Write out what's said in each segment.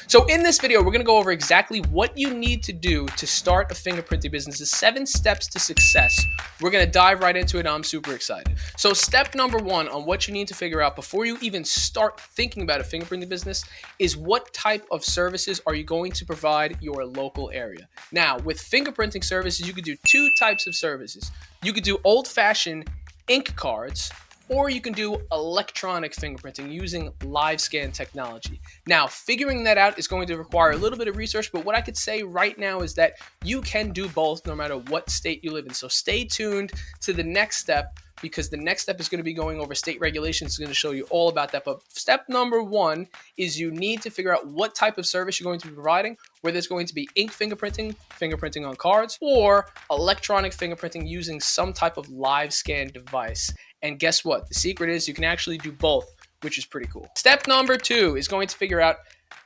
So in this video, we're going to go over exactly what you need to do to start a fingerprinting business. The 7 steps to success. We're going to dive right into it. I'm super excited. So step number 1 on what you need to figure out before you even start thinking about a fingerprinting business is what type of services are you going to provide your local area. Now, with fingerprinting services, you could do 2 types of services. You could do old-fashioned ink cards, or you can do electronic fingerprinting using live scan technology. Now, figuring that out is going to require a little bit of research, but what I could say right now is that you can do both no matter what state you live in. So stay tuned to the next step, because the next step is going to be going over state regulations. It's going to show you all about that. But step number 1 is you need to figure out what type of service you're going to be providing, whether it's going to be ink fingerprinting, fingerprinting on cards, or electronic fingerprinting using some type of live scan device. And guess what? The secret is you can actually do both, which is pretty cool. Step number 2 is going to figure out,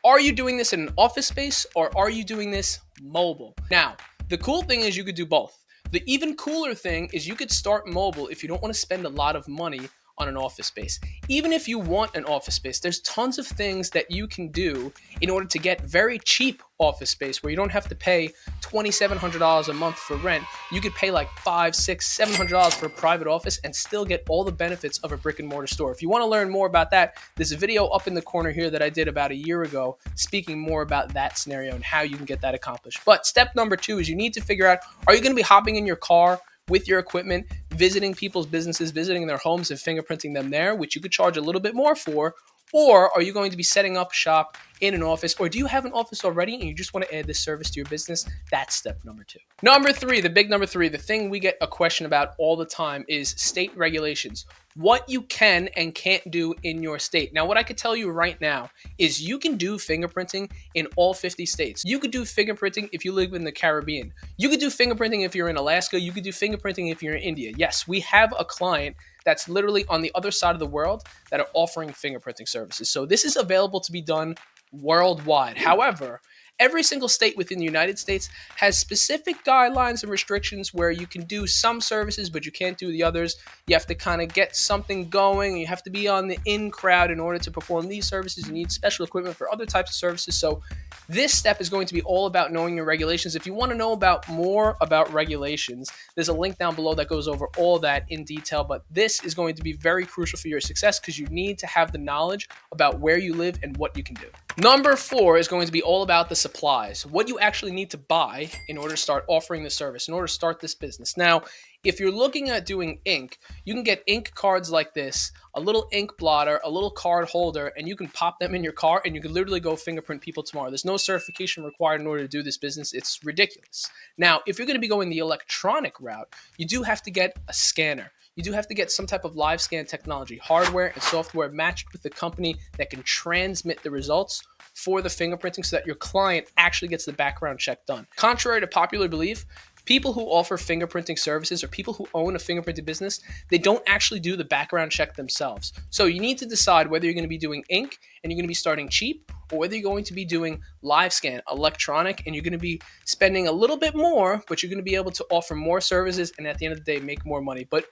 are you doing this in an office space or are you doing this mobile? Now, the cool thing is you could do both. The even cooler thing is you could start mobile if you don't want to spend a lot of money on an office space. Even if you want an office space, there's tons of things that you can do in order to get very cheap office space where you don't have to pay $2,700 a month for rent. You could pay like $500, $600, $700 for a private office and still get all the benefits of a brick and mortar store. If you want to learn more about that, there's a video up in the corner here that I did about a year ago speaking more about that scenario and how you can get that accomplished. But step number 2 is you need to figure out, are you going to be hopping in your car with your equipment, visiting people's businesses, visiting their homes and fingerprinting them there, which you could charge a little bit more for? Or are you going to be setting up shop in an office? Or do you have an office already and you just want to add this service to your business? That's step number 2. Number 3, the big number 3, the thing we get a question about all the time is state regulations. What you can and can't do in your state. Now, what I could tell you right now is you can do fingerprinting in all 50 states. You could do fingerprinting if you live in the Caribbean. You could do fingerprinting if you're in Alaska. You could do fingerprinting if you're in India. Yes, we have a client that's literally on the other side of the world that are offering fingerprinting services. So this is available to be done worldwide. However, every single state within the United States has specific guidelines and restrictions where you can do some services, but you can't do the others. You have to kind of get something going. You have to be on the in crowd in order to perform these services. You need special equipment for other types of services. So this step is going to be all about knowing your regulations. If you want to know about more about regulations, there's a link down below that goes over all that in detail. But this is going to be very crucial for your success because you need to have the knowledge about where you live and what you can do. Number 4 is going to be all about the supplies, what you actually need to buy in order to start offering the service, in order to start this business. Now, if you're looking at doing ink, you can get ink cards like this, a little ink blotter, a little card holder, and you can pop them in your car and you can literally go fingerprint people tomorrow. There's no certification required in order to do this business. It's ridiculous. Now, if you're going to be going the electronic route, you do have to get a scanner. You do have to get some type of live scan technology, hardware and software matched with the company that can transmit the results for the fingerprinting so that your client actually gets the background check done. Contrary to popular belief, people who offer fingerprinting services or people who own a fingerprinting business, they don't actually do the background check themselves. So you need to decide whether you're going to be doing ink and you're going to be starting cheap, or whether you're going to be doing live scan, electronic, and you're going to be spending a little bit more, but you're going to be able to offer more services and at the end of the day make more money. But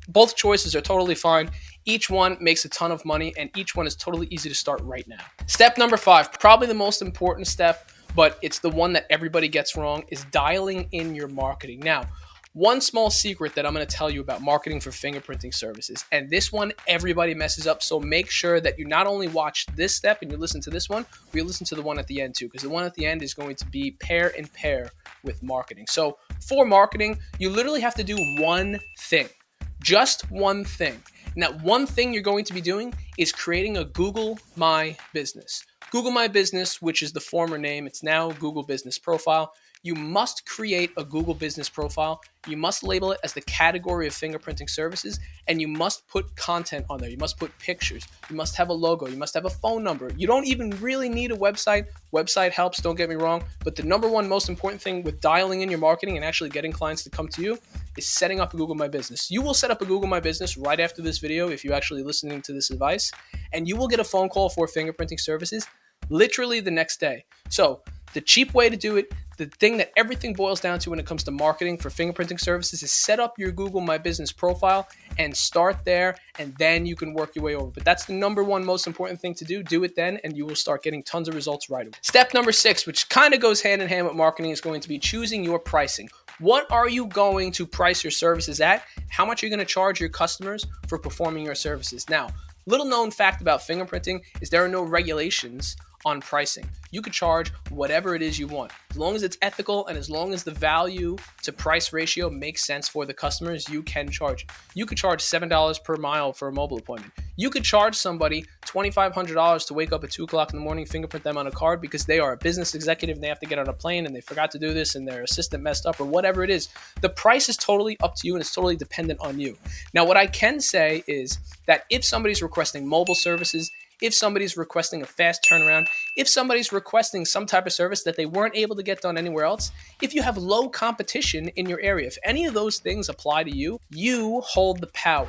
both choices are totally fine. Each one makes a ton of money and each one is totally easy to start right now. Step number 5, probably the most important step, but it's the one that everybody gets wrong, is dialing in your marketing. Now, one small secret that I'm going to tell you about marketing for fingerprinting services, and this one everybody messes up, so make sure that you not only watch this step and you listen to this one, but you listen to the one at the end too, because the one at the end is going to be pair in pair with marketing. So for marketing, you literally have to do one thing. Just one thing. And that one thing you're going to be doing is creating a Google My Business. Google My Business, which is the former name, it's now Google Business Profile. You must create a Google Business Profile. You must label it as the category of fingerprinting services, and you must put content on there. You must put pictures. You must have a logo. You must have a phone number. You don't even really need a website. Website helps, don't get me wrong, but the number one most important thing with dialing in your marketing and actually getting clients to come to you is setting up a Google My Business. You will set up a Google My Business right after this video if you're actually listening to this advice, and you will get a phone call for fingerprinting services literally the next day. So the cheap way to do it, The thing that everything boils down to when it comes to marketing for fingerprinting services is set up your Google My Business profile and start there, and then you can work your way over. But that's the number one most important thing to do. Do it then, and you will start getting tons of results right away. Step number 6, which kind of goes hand in hand with marketing, is going to be choosing your pricing. What are you going to price your services at? How much are you going to charge your customers for performing your services? Now, little known fact about fingerprinting is there are no regulations on pricing. You could charge whatever it is you want. As long as it's ethical and as long as the value to price ratio makes sense for the customers, you can charge. You could charge $7 per mile for a mobile appointment. You could charge somebody $2,500 to wake up at 2 o'clock in the morning, fingerprint them on a card because they are a business executive and they have to get on a plane and they forgot to do this and their assistant messed up or whatever it is. The price is totally up to you and it's totally dependent on you. Now, what I can say is that if somebody's requesting mobile services, if somebody's requesting a fast turnaround, if somebody's requesting some type of service that they weren't able to get done anywhere else, if you have low competition in your area, if any of those things apply to you, you hold the power.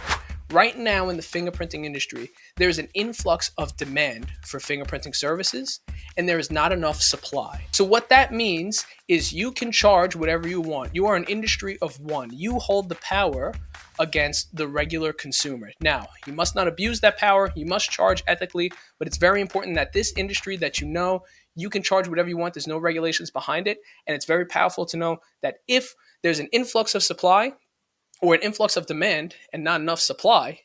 Right now in the fingerprinting industry, there's an influx of demand for fingerprinting services, and there is not enough supply. So what that means is you can charge whatever you want. You are an industry of one. You hold the power against the regular consumer. Now, you must not abuse that power. You must charge ethically, but it's very important that this industry that you can charge whatever you want. There's no regulations behind it, and it's very powerful to know that if there's an influx of supply, or an influx of demand and not enough supply,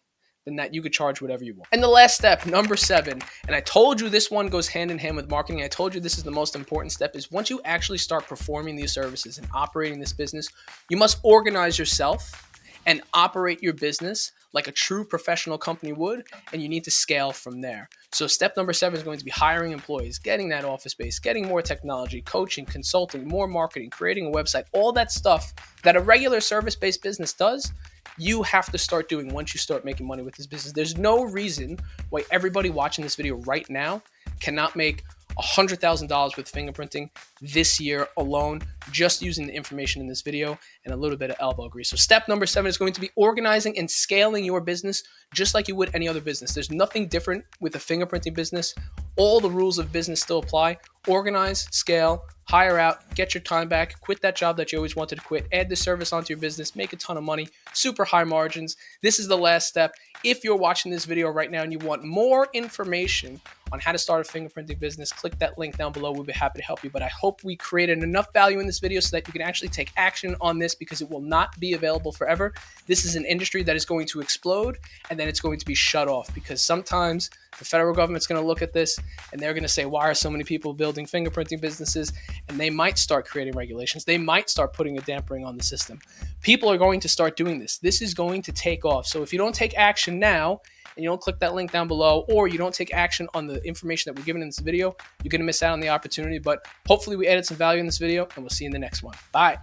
then that you could charge whatever you want. And the last step, number 7, and I told you this one goes hand in hand with marketing. I told you this is the most important step, is once you actually start performing these services and operating this business, you must organize yourself and operate your business like a true professional company would, and you need to scale from there. So step number 7 is going to be hiring employees, getting that office space, getting more technology, coaching, consulting, more marketing, creating a website, all that stuff that a regular service-based business does, you have to start doing once you start making money with this business. There's no reason why everybody watching this video right now cannot make $100,000 with fingerprinting this year alone, just using the information in this video and a little bit of elbow grease. So step number 7 is going to be organizing and scaling your business just like you would any other business. There's nothing different with the fingerprinting business. All the rules of business still apply. Organize, scale, hire out, get your time back, quit that job that you always wanted to quit, add this service onto your business, make a ton of money, super high margins. This is the last step. If you're watching this video right now and you want more information on how to start a fingerprinting business, click that link down below. We'll be happy to help you. But I hope we created enough value in this video so that you can actually take action on this, because it will not be available forever. This is an industry that is going to explode and then it's going to be shut off, because sometimes the federal government's going to look at this and they're going to say, why are so many people building fingerprinting businesses? And they might start creating regulations. They might start putting a dampering on the system. People are going to start doing this. This is going to take off. So if you don't take action now, and you don't click that link down below, or you don't take action on the information that we're given in this video, you're going to miss out on the opportunity. But hopefully we added some value in this video, and we'll see you in the next one. Bye.